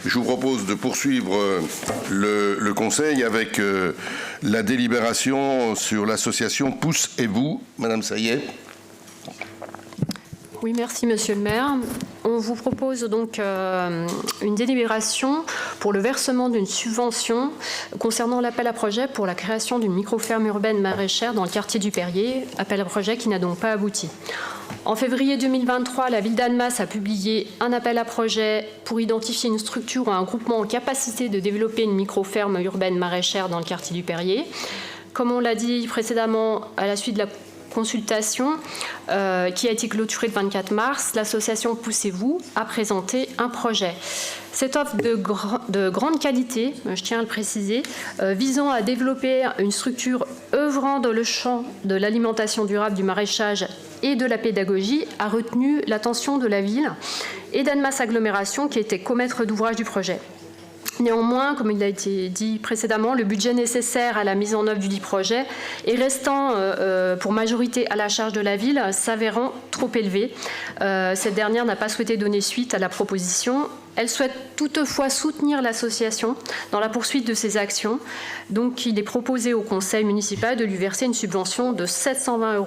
je vous propose de poursuivre le Conseil avec la délibération sur l'association Pousse et vous. Madame Saillet. Oui, merci Monsieur le maire. On vous propose donc une délibération pour le versement d'une subvention concernant l'appel à projet pour la création d'une micro-ferme urbaine maraîchère dans le quartier du Perrier, appel à projet qui n'a donc pas abouti. En février 2023, la ville d'Annemasse a publié un appel à projet pour identifier une structure ou un groupement en capacité de développer une micro-ferme urbaine maraîchère dans le quartier du Perrier. Comme on l'a dit précédemment, à la suite de la consultation qui a été clôturée le 24 mars, l'association Poussez-vous a présenté un projet. Cette offre de grande qualité, je tiens à le préciser, visant à développer une structure œuvrant dans le champ de l'alimentation durable, du maraîchage et de la pédagogie, a retenu l'attention de la ville et d'Annemasse Agglomération qui était commaître d'ouvrage du projet. Néanmoins, comme il a été dit précédemment, le budget nécessaire à la mise en œuvre du dit projet est restant pour majorité à la charge de la ville, s'avérant trop élevé. Cette dernière n'a pas souhaité donner suite à la proposition. Elle souhaite toutefois soutenir l'association dans la poursuite de ses actions. Donc, il est proposé au conseil municipal de lui verser une subvention de 720 €.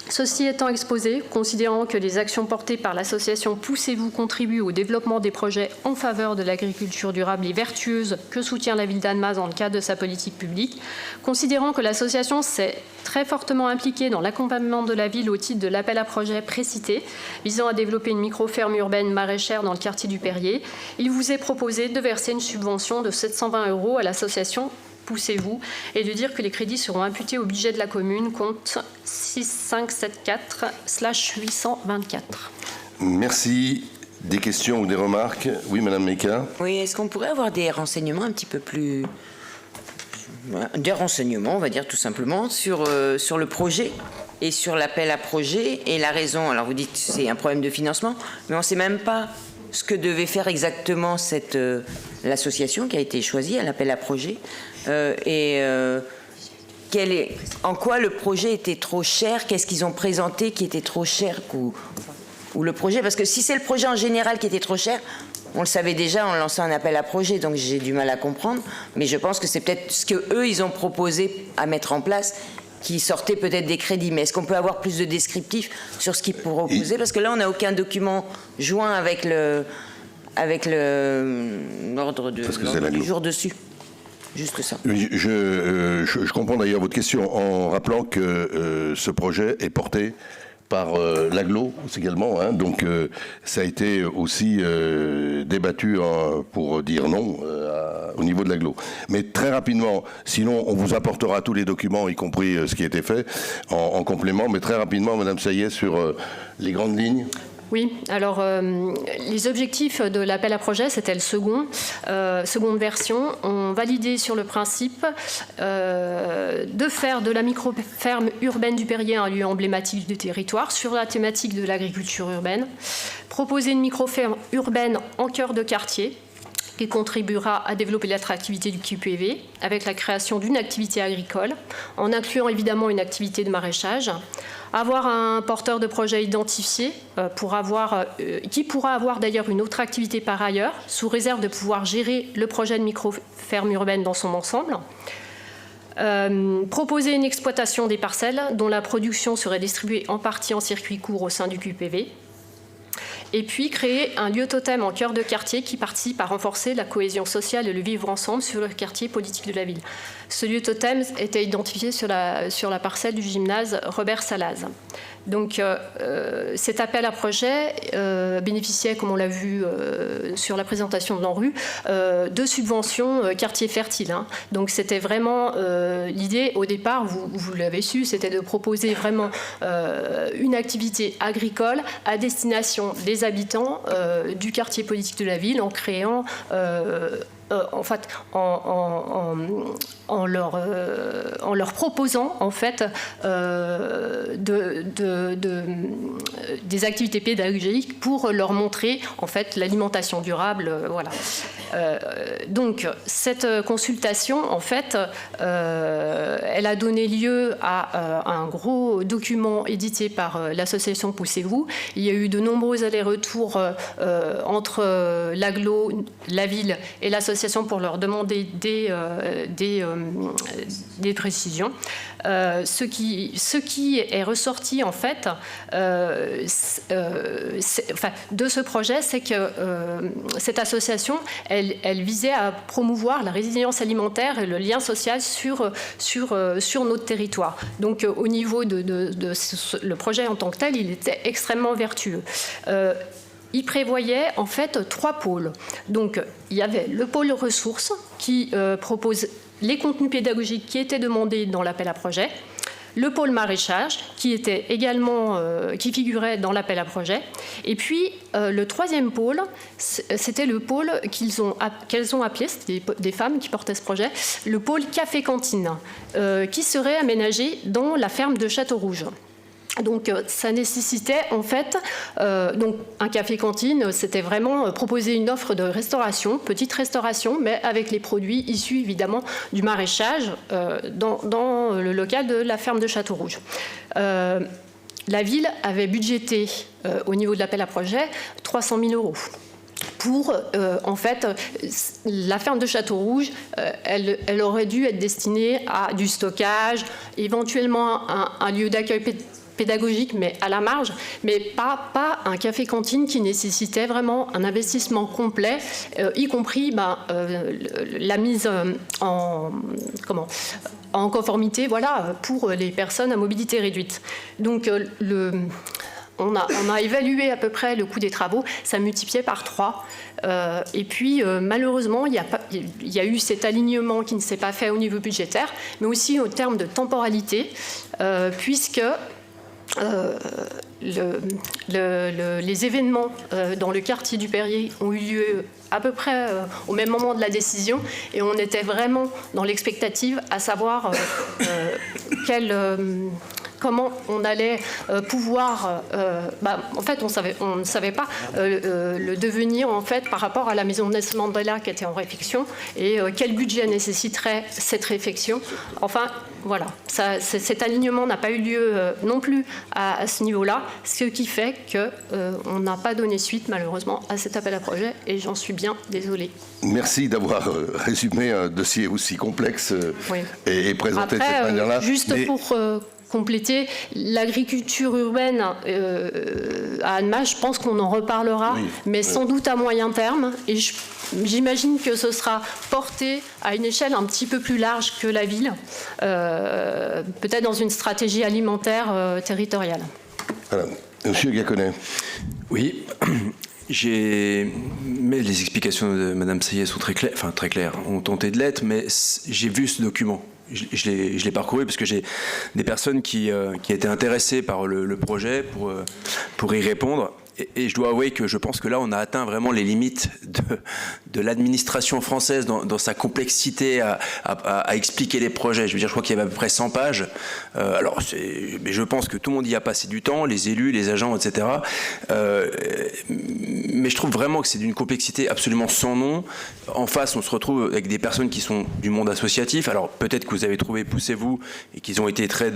Ceci étant exposé, considérant que les actions portées par l'association Poussez-vous contribuent au développement des projets en faveur de l'agriculture durable et vertueuse que soutient la ville d'Annemasse dans le cadre de sa politique publique, considérant que l'association s'est très fortement impliquée dans l'accompagnement de la ville au titre de l'appel à projet précité, visant à développer une micro-ferme urbaine maraîchère dans le quartier du Perrier, il vous est proposé de verser une subvention de 720 € à l'association Poussez-vous et de dire que les crédits seront imputés au budget de la commune, compte 6574/824. Merci. Des questions ou des remarques? Oui, Madame Meka. Oui, est-ce qu'on pourrait avoir des renseignements un petit peu plus... Des renseignements, on va dire tout simplement, sur le projet et sur l'appel à projet et la raison. Alors vous dites que c'est un problème de financement, mais on ne sait même pas ce que devait faire exactement l'association qui a été choisie à l'appel à projet. En quoi le projet était trop cher, qu'est-ce qu'ils ont présenté qui était trop cher ou le projet, parce que si c'est le projet en général qui était trop cher, on le savait déjà en lançant un appel à projet, donc j'ai du mal à comprendre, mais je pense que c'est peut-être ce qu'eux ils ont proposé à mettre en place qui sortait peut-être des crédits, mais est-ce qu'on peut avoir plus de descriptifs sur ce qu'ils proposaient, parce que là on n'a aucun document joint avec l'ordre du jour dessus. Juste ça. Je comprends d'ailleurs votre question en rappelant que ce projet est porté par l'Aglo également, hein, donc ça a été aussi débattu pour dire non au niveau de l'Aglo. Mais très rapidement, sinon on vous apportera tous les documents, y compris ce qui a été fait en complément, mais très rapidement, Madame Saillet, sur les grandes lignes. Oui, alors les objectifs de l'appel à projet, c'était le seconde version. On validait sur le principe de faire de la micro-ferme urbaine du Perrier un lieu emblématique du territoire sur la thématique de l'agriculture urbaine. Proposer une micro-ferme urbaine en cœur de quartier qui contribuera à développer l'attractivité du QPV avec la création d'une activité agricole, en incluant évidemment une activité de maraîchage. Avoir un porteur de projet identifié qui pourra avoir d'ailleurs une autre activité par ailleurs, sous réserve de pouvoir gérer le projet de micro-ferme urbaine dans son ensemble. Proposer une exploitation des parcelles dont la production serait distribuée en partie en circuit court au sein du QPV. Et puis créer un lieu totem en cœur de quartier qui participe à renforcer la cohésion sociale et le vivre ensemble sur le quartier politique de la ville. Ce lieu totem était identifié sur la parcelle du gymnase Robert Salaz. Donc cet appel à projet bénéficiait, comme on l'a vu sur la présentation de l'ANRU, de subventions quartier fertile. Hein. Donc c'était vraiment l'idée au départ, vous l'avez su, c'était de proposer vraiment une activité agricole à destination des habitants du quartier politique de la ville en créant en fait, en leur proposant en fait des activités pédagogiques pour leur montrer en fait l'alimentation durable, voilà. Donc, cette consultation, en fait, elle a donné lieu à un gros document édité par l'association Poussez-vous. Il y a eu de nombreux allers-retours entre l'agglo, la ville et l'association pour leur demander des précisions. Ce qui est ressorti, en fait, de ce projet, c'est que cette association, elle visait à promouvoir la résilience alimentaire et le lien social sur notre territoire. Donc, au niveau le projet en tant que tel, il était extrêmement vertueux. Il prévoyait en fait 3 pôles. Donc, il y avait le pôle ressources qui propose les contenus pédagogiques qui étaient demandés dans l'appel à projet, le pôle maraîchage qui était également qui figurait dans l'appel à projet, et puis le 3e pôle, c'était le pôle qu'elles ont appelé, c'était des femmes qui portaient ce projet, le pôle café-cantine, qui serait aménagé dans la ferme de Château-Rouge. Donc, ça nécessitait, en fait, donc un café-cantine, c'était vraiment proposer une offre de restauration, petite restauration, mais avec les produits issus, évidemment, du maraîchage dans le local de la ferme de Château-Rouge. La ville avait budgété, au niveau de l'appel à projet, 300 000 €. Pour, en fait, la ferme de Château-Rouge, elle aurait dû être destinée à du stockage, éventuellement un lieu d'accueil pédagogique, mais à la marge, mais pas un café-cantine qui nécessitait vraiment un investissement complet, y compris la mise en conformité, voilà, pour les personnes à mobilité réduite. Donc, on a évalué à peu près le coût des travaux, ça multipliait par 3. Et puis, malheureusement, il y a eu cet alignement qui ne s'est pas fait au niveau budgétaire, mais aussi au terme de temporalité, puisque les événements dans le quartier du Perrier ont eu lieu à peu près au même moment de la décision, et on était vraiment dans l'expectative à savoir comment on allait pouvoir... en fait, on ne savait pas le devenir, en fait, par rapport à la maison Nelson Mandela qui était en réflexion, et quel budget nécessiterait cette réflexion. Enfin, voilà, cet alignement n'a pas eu lieu non plus à ce niveau-là, ce qui fait qu'on n'a pas donné suite, malheureusement, à cet appel à projet, et j'en suis bien désolée. Merci d'avoir résumé un dossier aussi complexe et présenté de cette manière-là. Juste pour compléter, l'agriculture urbaine à Annemasse, je pense qu'on en reparlera, mais sans doute à moyen terme, et j'imagine que ce sera porté à une échelle un petit peu plus large que la ville, peut-être dans une stratégie alimentaire territoriale. Voilà. Monsieur Gacquenay. Oui. Mais les explications de Mme Sayet sont très claires, ont tenté de l'être, mais j'ai vu ce document. Je l'ai parcouru parce que j'ai des personnes qui étaient intéressées par le projet pour y répondre. Et je dois avouer que je pense que là, on a atteint vraiment les limites de l'administration française dans sa complexité à expliquer les projets. Je veux dire, je crois qu'il y avait à peu près 100 pages. Mais je pense que tout le monde y a passé du temps, les élus, les agents, etc. Mais je trouve vraiment que c'est d'une complexité absolument sans nom. En face, on se retrouve avec des personnes qui sont du monde associatif. Alors, peut-être que vous avez trouvé Poussez-vous et qu'ils ont été très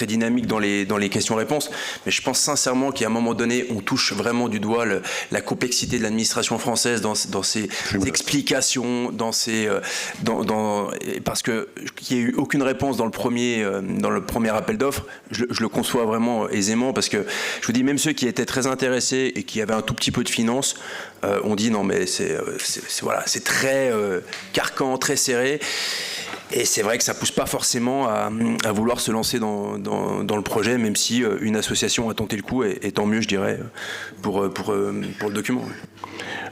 dynamiques dans les questions-réponses. Mais je pense sincèrement qu'à un moment donné, on touche vraiment du doigt la complexité de l'administration française dans ses explications, parce que qu'il n'y ait eu aucune réponse dans le premier appel d'offres, je le conçois vraiment aisément, parce que je vous dis, même ceux qui étaient très intéressés et qui avaient un tout petit peu de finances, ont dit non mais c'est très carcan, très serré. Et c'est vrai que ça ne pousse pas forcément à vouloir se lancer dans le projet, même si une association a tenté le coup, et tant mieux, je dirais, pour le document.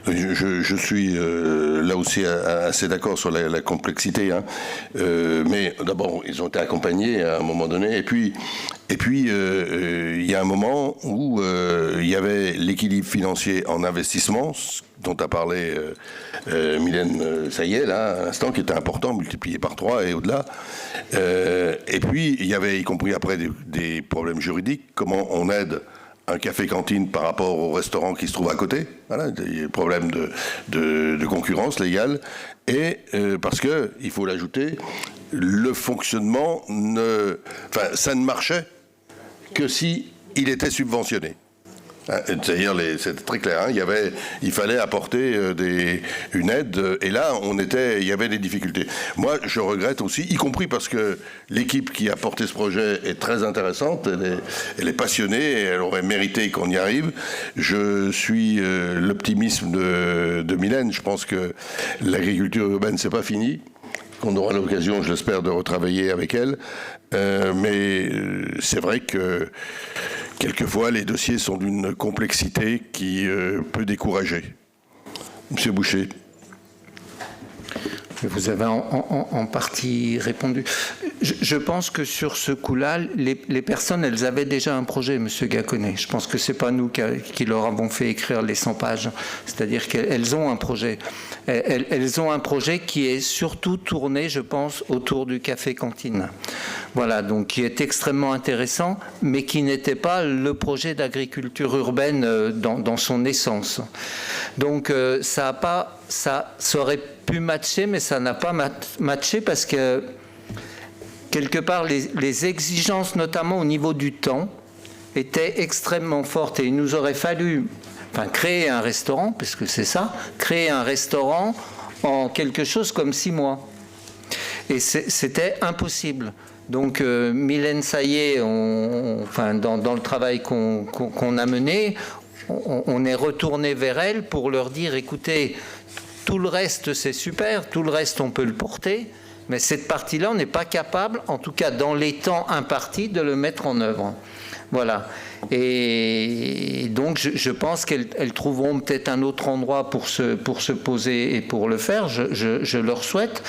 Je suis là aussi assez d'accord sur la complexité, hein. Mais d'abord, ils ont été accompagnés à un moment donné, et puis il y a un moment où il y avait l'équilibre financier en investissement, dont a parlé Mylène Sayet, là, à l'instant, qui était important, multiplié par 3 et au-delà. Et puis, il y avait, y compris après, des problèmes juridiques. Comment on aide un café-cantine par rapport au restaurant qui se trouve à côté. Voilà, il y a le problème de concurrence légale. Et parce que, il faut l'ajouter, le fonctionnement, ça ne marchait que si il était subventionné. C'est-à-dire, c'était très clair, hein, il fallait apporter une aide, et là, il y avait des difficultés. Moi, je regrette aussi, y compris parce que l'équipe qui a porté ce projet est très intéressante, elle est passionnée, et elle aurait mérité qu'on y arrive. Je suis l'optimisme de Mylène, je pense que l'agriculture urbaine, c'est pas fini, qu'on aura l'occasion, je l'espère, de retravailler avec elle, mais c'est vrai que quelquefois, les dossiers sont d'une complexité qui peut décourager. Monsieur Boucher. Vous avez en partie répondu. Je pense que sur ce coup-là, les personnes, elles avaient déjà un projet, Monsieur Gacquenay. Je pense que c'est pas nous qui leur avons fait écrire les 100 pages. C'est-à-dire qu'elles ont un projet. Elles ont un projet qui est surtout tourné, je pense, autour du café-cantine. Voilà, donc qui est extrêmement intéressant, mais qui n'était pas le projet d'agriculture urbaine dans son essence. Donc ça aurait pu matcher, mais ça n'a pas matché parce que quelque part les exigences, notamment au niveau du temps, étaient extrêmement fortes et il nous aurait fallu créer un restaurant, parce que c'est ça, créer un restaurant en quelque chose comme 6 mois. Et c'était impossible. Donc Mylène Saillé, dans le travail qu'on a mené, on est retourné vers elle pour leur dire, écoutez, tout le reste c'est super, tout le reste on peut le porter, mais cette partie-là on n'est pas capable, en tout cas dans les temps impartis, de le mettre en œuvre. Voilà. Et donc je pense qu'elles trouveront peut-être un autre endroit pour se poser et pour le faire, je leur souhaite,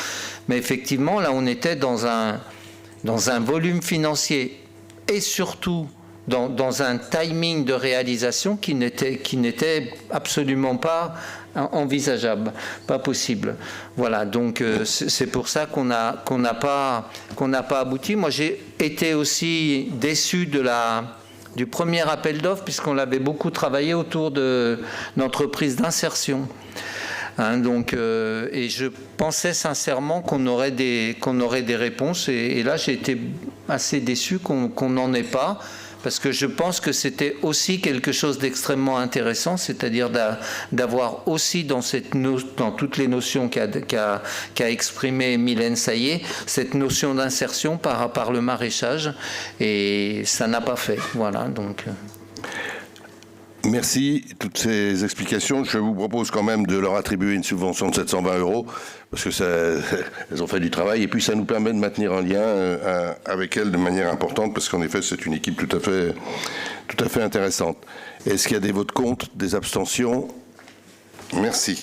mais effectivement là on était dans un volume financier et surtout dans un timing de réalisation qui n'était absolument pas envisageable, pas possible. Voilà, donc c'est pour ça qu'on n'a pas abouti. Moi, j'ai été aussi déçu du premier appel d'offres, puisqu'on l'avait beaucoup travaillé autour d'entreprises d'insertion. Et je pensais sincèrement qu'on aurait des réponses, et là j'ai été assez déçu qu'on n'en ait pas. Parce que je pense que c'était aussi quelque chose d'extrêmement intéressant, c'est-à-dire d'avoir aussi dans toutes les notions qu'a exprimé Mylène Saillé, cette notion d'insertion par le maraîchage, et ça n'a pas fait. Voilà, donc. Merci. Toutes ces explications. Je vous propose quand même de leur attribuer une subvention de 720 €, parce que elles ont fait du travail, et puis ça nous permet de maintenir un lien avec elles de manière importante, parce qu'en effet, c'est une équipe tout à fait intéressante. Est-ce qu'il y a des votes contre, des abstentions? Merci.